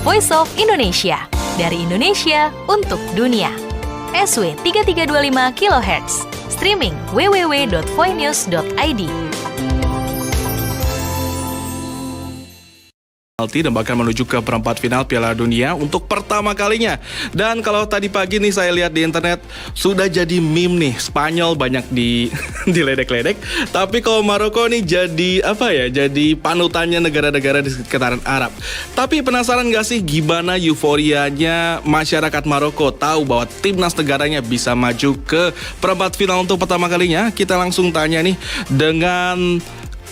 Voice of Indonesia. Dari Indonesia untuk dunia. SW 3325 kHz. Streaming www.voinews.id. Dan bahkan menuju ke perempat final Piala Dunia untuk pertama kalinya. Dan kalau tadi pagi nih saya lihat di internet sudah jadi meme nih, Spanyol banyak diledek-ledek. Tapi kalau Maroko nih jadi apa ya? Jadi panutannya negara-negara di sekitaran Arab. Tapi penasaran gak sih gimana euforianya masyarakat Maroko tahu bahwa timnas negaranya bisa maju ke perempat final untuk pertama kalinya? Kita langsung tanya nih dengan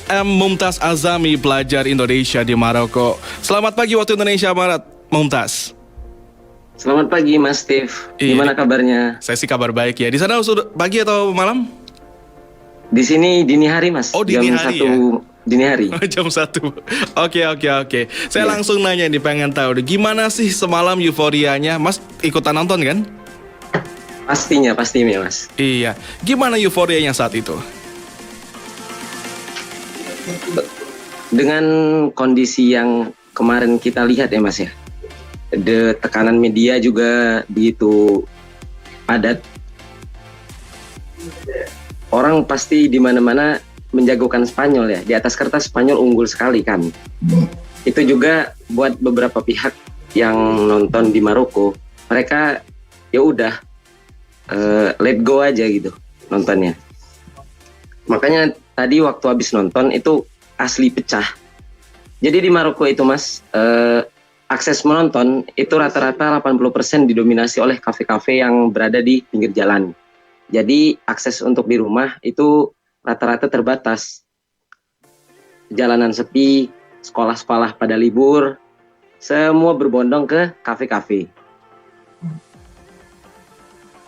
Mumtaz Azami, pelajar Indonesia di Maroko. Selamat pagi waktu Indonesia Barat, Mumtaz. Selamat pagi Mas Steve. Gimana kabarnya? Saya sih kabar baik ya. Di sana sudah pagi atau malam? Di sini dini hari Mas. Oh dini jam hari 1 ya? Dini hari. Jam 1. Oke. Saya langsung nanya nih, pengen tahu gimana sih semalam euforianya. Mas ikutan nonton kan? Pastinya Mas. Iya. Gimana euforianya saat itu? Dengan kondisi yang kemarin kita lihat ya Mas ya, tekanan media juga begitu padat. Orang pasti di mana-mana menjagokan Spanyol ya. Di atas kertas Spanyol unggul sekali kan. Itu juga buat beberapa pihak yang nonton di Maroko, mereka ya udah let go aja gitu nontonnya. Makanya tadi waktu habis nonton itu asli pecah. Jadi di Maroko itu Mas, akses menonton itu rata-rata 80% didominasi oleh kafe-kafe yang berada di pinggir jalan. Jadi akses untuk di rumah itu rata-rata terbatas. Jalanan sepi, sekolah-sekolah pada libur, semua berbondong ke kafe-kafe.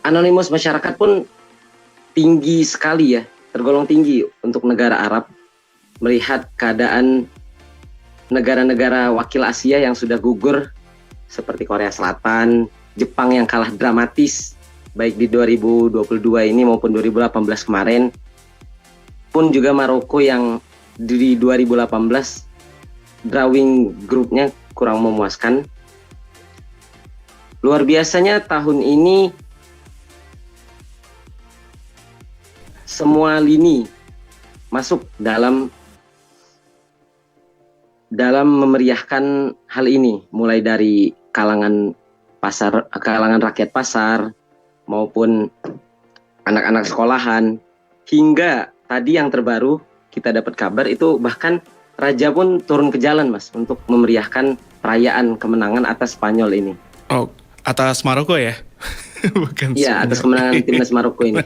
Anonimus masyarakat pun tinggi sekali ya, tergolong tinggi untuk negara Arab, melihat keadaan negara-negara wakil Asia yang sudah gugur seperti Korea Selatan, Jepang yang kalah dramatis baik di 2022 ini maupun 2018 kemarin, pun juga Maroko yang di 2018 drawing grupnya kurang memuaskan. Luar biasanya tahun ini semua lini masuk dalam memeriahkan hal ini, mulai dari kalangan rakyat pasar maupun anak-anak sekolahan, hingga tadi yang terbaru kita dapat kabar itu bahkan raja pun turun ke jalan Mas untuk memeriahkan perayaan kemenangan atas Spanyol ini. Oh, atas Maroko ya? Bukan. Iya, atas kemenangan timnas Maroko ini.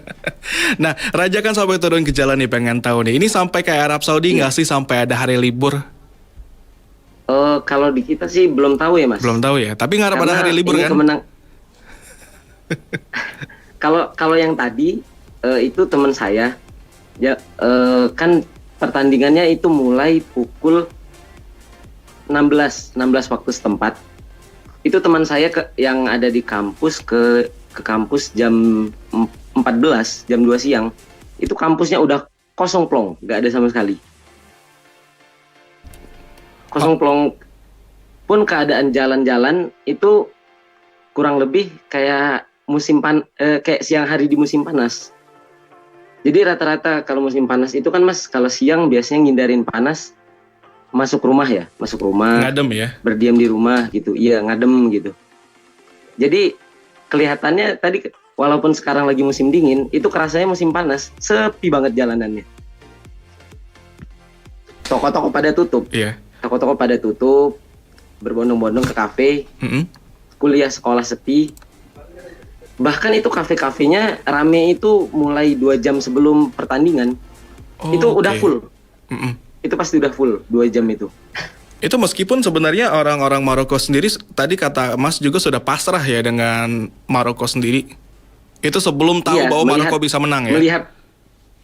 Nah, raja kan sampai turun ke jalan nih, pengen tahu nih. Ini sampai kayak Arab Saudi nggak sih sampai ada hari libur? Kalau di kita sih belum tahu ya Mas. Belum tahu ya, tapi ngarep ada hari libur kan? Kalau yang tadi itu teman saya, ya kan pertandingannya itu mulai pukul 16 waktu setempat. Itu teman saya yang ada di kampus ke kampus jam 14, jam 2 siang. Itu kampusnya udah kosong plong, nggak ada sama sekali. Kosong plong, pun keadaan jalan-jalan itu kurang lebih kayak kayak siang hari di musim panas. Jadi rata-rata kalau musim panas itu kan Mas, kalau siang biasanya ngindarin panas, masuk rumah, Ngadem ya, berdiam di rumah gitu, iya ngadem gitu. Jadi kelihatannya tadi walaupun sekarang lagi musim dingin, itu kerasanya musim panas, sepi banget jalanannya. Toko-toko pada tutup. Iya. Toko-toko pada tutup, berbondong-bondong ke kafe, kuliah sekolah sepi. Bahkan itu kafe-kafenya rame itu mulai 2 jam sebelum pertandingan. Itu udah full. Itu pasti udah full 2 jam itu. Itu meskipun sebenarnya orang-orang Maroko sendiri, tadi kata Mas juga sudah pasrah ya dengan Maroko sendiri. Itu sebelum tahu bahwa Maroko bisa menang ya?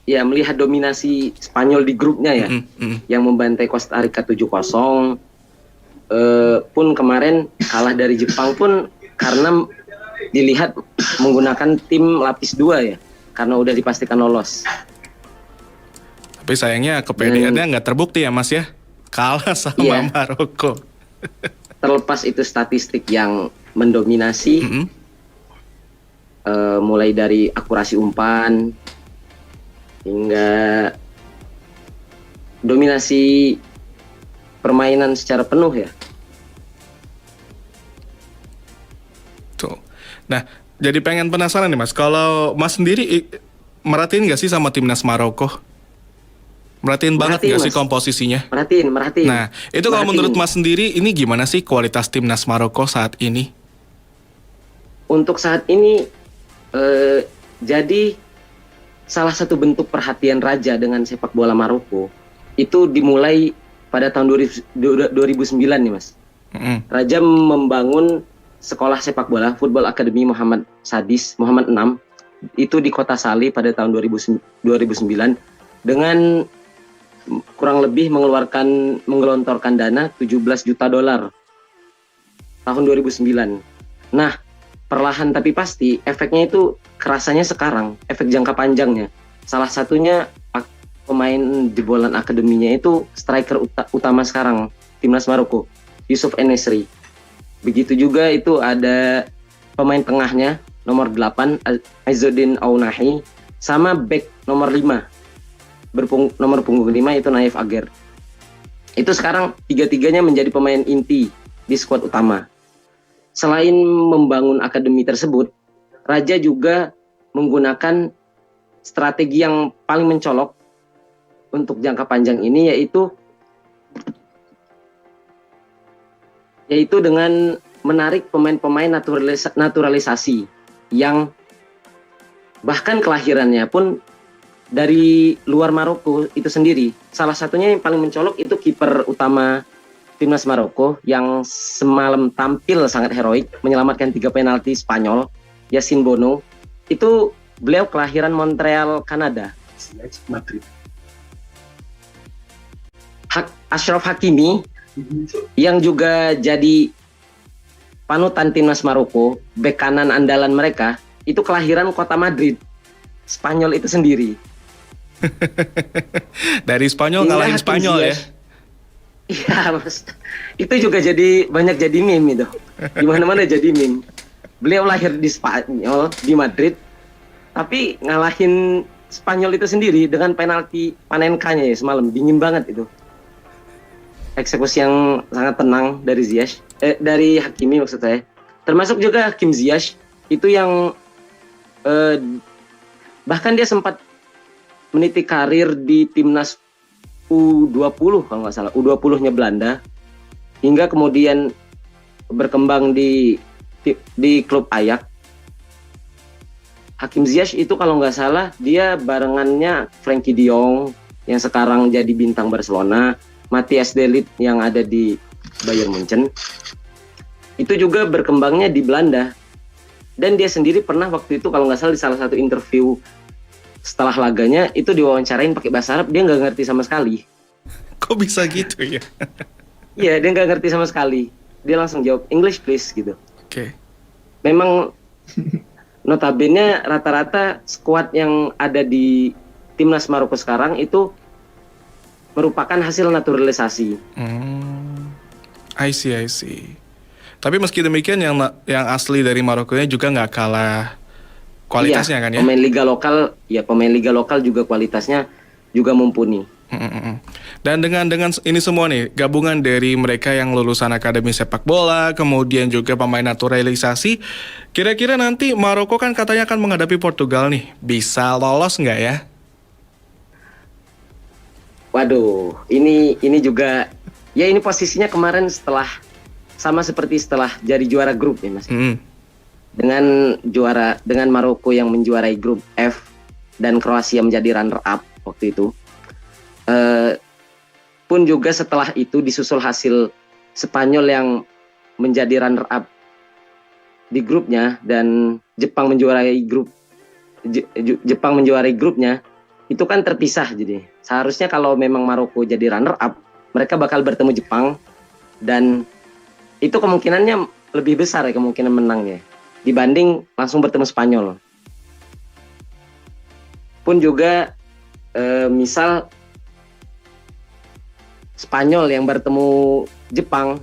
Melihat dominasi Spanyol di grupnya ya, yang membantai Costa Rica 7-0, pun kemarin kalah dari Jepang pun karena dilihat menggunakan tim lapis 2 ya, karena udah dipastikan lolos. Tapi sayangnya kepedeannya nggak terbukti ya Mas ya, kalah sama Maroko. terlepas itu statistik yang mendominasi, Mm-mm. mulai dari akurasi umpan hingga dominasi permainan secara penuh ya. Tuh. Nah, jadi pengen penasaran nih Mas, kalau Mas sendiri merhatiin nggak sih sama timnas Maroko? Merhatiin banget Merhatiin, nggak sih Mas. komposisinya? Merhatiin. Nah, itu kalau Merhatiin. menurut Mas sendiri, ini gimana sih kualitas timnas Maroko saat ini? Untuk saat ini jadi salah satu bentuk perhatian raja dengan sepak bola Maroko itu dimulai pada tahun 2009 nih Mas. Mm-mm. Raja membangun sekolah sepak bola Football Academy Muhammad Sadis Muhammad 6 itu di Kota Salih pada tahun 2009 dengan kurang lebih menggelontorkan dana 17 juta dolar tahun 2009. Nah, perlahan tapi pasti efeknya itu kerasanya sekarang, efek jangka panjangnya. Salah satunya pemain jebolan akademinya itu striker utama sekarang timnas Maroko, Yusuf En-Nesyri. Begitu juga itu ada pemain tengahnya nomor 8 Izzuddin Aunahi sama back nomor 5 nomor punggung 5 itu Naif Aguer. Itu sekarang tiga-tiganya menjadi pemain inti di skuad utama. Selain membangun akademi tersebut, Raja juga menggunakan strategi yang paling mencolok untuk jangka panjang ini yaitu dengan menarik pemain-pemain naturalisasi yang bahkan kelahirannya pun dari luar Maroko itu sendiri. Salah satunya yang paling mencolok itu kiper utama timnas Maroko yang semalam tampil sangat heroik menyelamatkan 3 penalti Spanyol, Yasin Bono. Itu beliau kelahiran Montreal, Kanada. Madrid. Achraf Hakimi yang juga jadi panutan timnas Maroko, bek kanan andalan mereka, itu kelahiran kota Madrid, Spanyol itu sendiri. Dari Spanyol ngalahin Spanyol ya? Iya Mas, itu juga banyak jadi meme itu. Di mana-mana jadi meme. Beliau lahir di Spanyol, di Madrid, tapi ngalahin Spanyol itu sendiri dengan penalti Panenka-nya ya semalam, dingin banget itu. Eksekusi yang sangat tenang dari dari Hakimi maksud saya. Termasuk juga Hakim Ziyech itu yang bahkan dia sempat meniti karir di timnas U20 kalau nggak salah, U20-nya Belanda, hingga kemudian berkembang di klub Ajax. Hakim Ziyech itu kalau nggak salah dia barengannya Frenkie de Jong yang sekarang jadi bintang Barcelona, Matthias de Ligt yang ada di Bayern Munchen. Itu juga berkembangnya di Belanda. Dan dia sendiri pernah waktu itu kalau nggak salah di salah satu interview setelah laganya itu diwawancarain pakai bahasa Arab, dia nggak ngerti sama sekali. Kok bisa gitu ya? Iya, dia nggak ngerti sama sekali. Dia langsung jawab English please gitu. Oke. Memang notabene rata-rata skuad yang ada di timnas Maroko sekarang itu merupakan hasil naturalisasi. I see. Tapi meski demikian yang asli dari Marokonya juga nggak kalah kualitasnya kan ya? Pemain liga lokal juga kualitasnya juga mumpuni. Dan dengan ini semua nih, gabungan dari mereka yang lulusan akademi sepak bola, kemudian juga pemain naturalisasi, kira-kira nanti Maroko kan katanya akan menghadapi Portugal nih, bisa lolos nggak ya? Waduh, ini juga ya ini posisinya kemarin sama seperti setelah jadi juara grup ya Mas. Dengan Maroko yang menjuarai grup F dan Kroasia menjadi runner up waktu itu. Pun juga setelah itu disusul hasil Spanyol yang menjadi runner up di grupnya dan Jepang menjuarai grupnya, itu kan terpisah. Jadi seharusnya kalau memang Maroko jadi runner up, mereka bakal bertemu Jepang dan itu kemungkinannya lebih besar ya kemungkinan menangnya dibanding langsung bertemu Spanyol. Pun juga misal Spanyol yang bertemu Jepang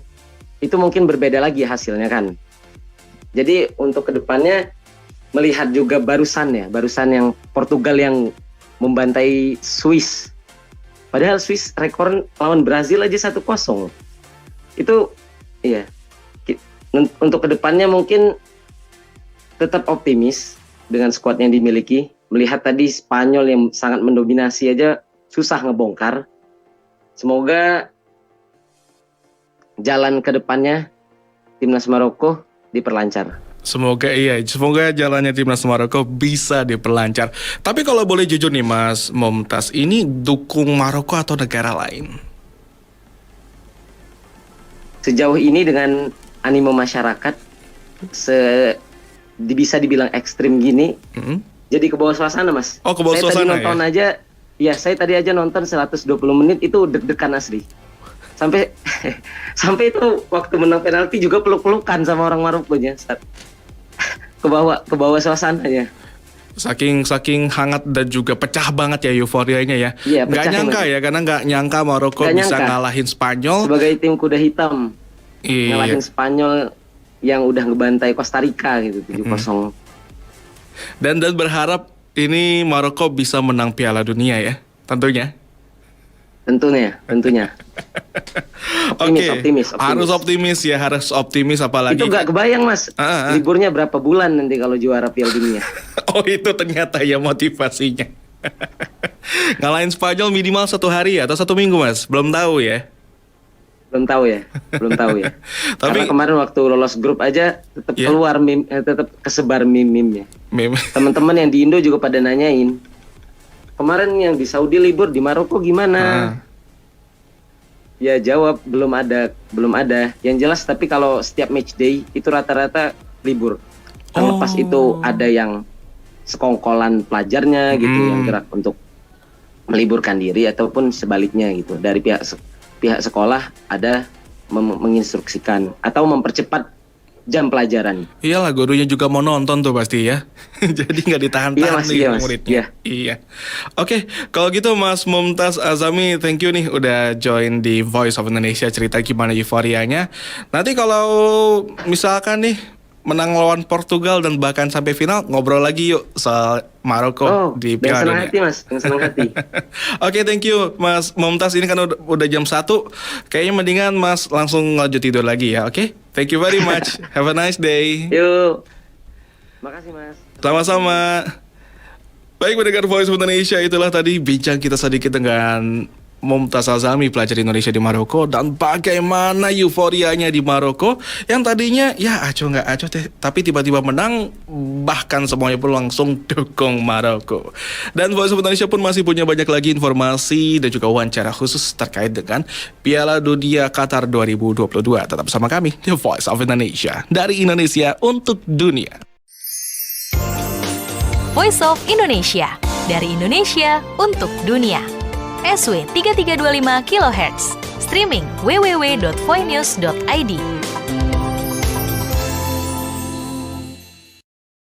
itu mungkin berbeda lagi hasilnya kan. Jadi untuk kedepannya melihat juga barusan yang Portugal yang membantai Swiss. Padahal Swiss rekor lawan Brazil aja 1-0. Itu iya. Untuk kedepannya mungkin tetap optimis dengan skuad yang dimiliki. Melihat tadi Spanyol yang sangat mendominasi aja susah ngebongkar. Semoga jalan ke depannya timnas Maroko diperlancar. Semoga jalannya timnas Maroko bisa diperlancar. Tapi kalau boleh jujur nih Mas Momtaz, ini dukung Maroko atau negara lain? Sejauh ini dengan animo masyarakat bisa dibilang ekstrim gini, jadi ke bawah suasana Mas. Oh, ke bawah saya suasana tadi nonton ya? aja, saya tadi aja nonton 120 menit itu deg-degan asli. Sampai itu waktu menang penalti juga peluk-pelukan sama orang Marokonya. Ke bawah suasananya. Saking hangat dan juga pecah banget ya euforianya ya. Iya, nggak nyangka ya, karena nggak nyangka Maroko bisa ngalahin Spanyol. Sebagai tim kuda hitam, ngalahin Iya. Spanyol yang udah ngebantai Costa Rica gitu 7-0. Dan berharap ini Maroko bisa menang Piala Dunia ya, tentunya. Tentunya. Optimis. Harus optimis apalagi. Itu gak kebayang Mas, liburnya berapa bulan nanti kalau juara Piala Dunia. Oh itu ternyata ya motivasinya. Ngalahin Spanyol minimal 1 hari atau 1 minggu Mas, belum tahu ya. Belum tahu ya. Tapi karena kemarin waktu lolos grup aja tetap keluar tetap kesebar meme-nya. Teman-teman yang di Indo juga pada nanyain, kemarin yang di Saudi libur, di Maroko gimana? Ya jawab belum ada. Yang jelas tapi kalau setiap match day itu rata-rata libur. Terlepas itu ada yang sekongkolan pelajarnya gitu yang gerak untuk meliburkan diri ataupun sebaliknya gitu. Dari pihak sekolah ada menginstruksikan atau mempercepat jam pelajaran. Iyalah, gurunya juga mau nonton tuh pasti ya. Jadi nggak ditahan-tahan muridnya. Iya. Oke, kalau gitu Mas Momtaz Azami, thank you nih udah join di Voice of Indonesia, cerita gimana euforianya. Nanti kalau misalkan nih menang lawan Portugal dan bahkan sampai final, ngobrol lagi yuk soal Maroko di Piala Dunia. Hati Mas, yang senang hati. Oke, thank you Mas Momtaz. Ini kan udah jam 1. Kayaknya mendingan Mas langsung lanjut tidur lagi ya, oke? Thank you very much. Have a nice day. Yuk. Makasih Mas. Sama-sama. Baik, mendengar Voice of Indonesia, itulah tadi bincang kita sedikit dengan Momtaz Azami, pelajar Indonesia di Maroko, dan bagaimana euforianya di Maroko yang tadinya ya acuh nggak acuh tapi tiba-tiba menang, bahkan semuanya pun langsung dukung Maroko. Dan Voice of Indonesia pun masih punya banyak lagi informasi dan juga wawancara khusus terkait dengan Piala Dunia Qatar 2022. Tetap bersama kami di Voice of Indonesia, dari Indonesia untuk dunia. Voice of Indonesia, dari Indonesia untuk dunia. SW 3325 kHz, streaming www.voinews.id.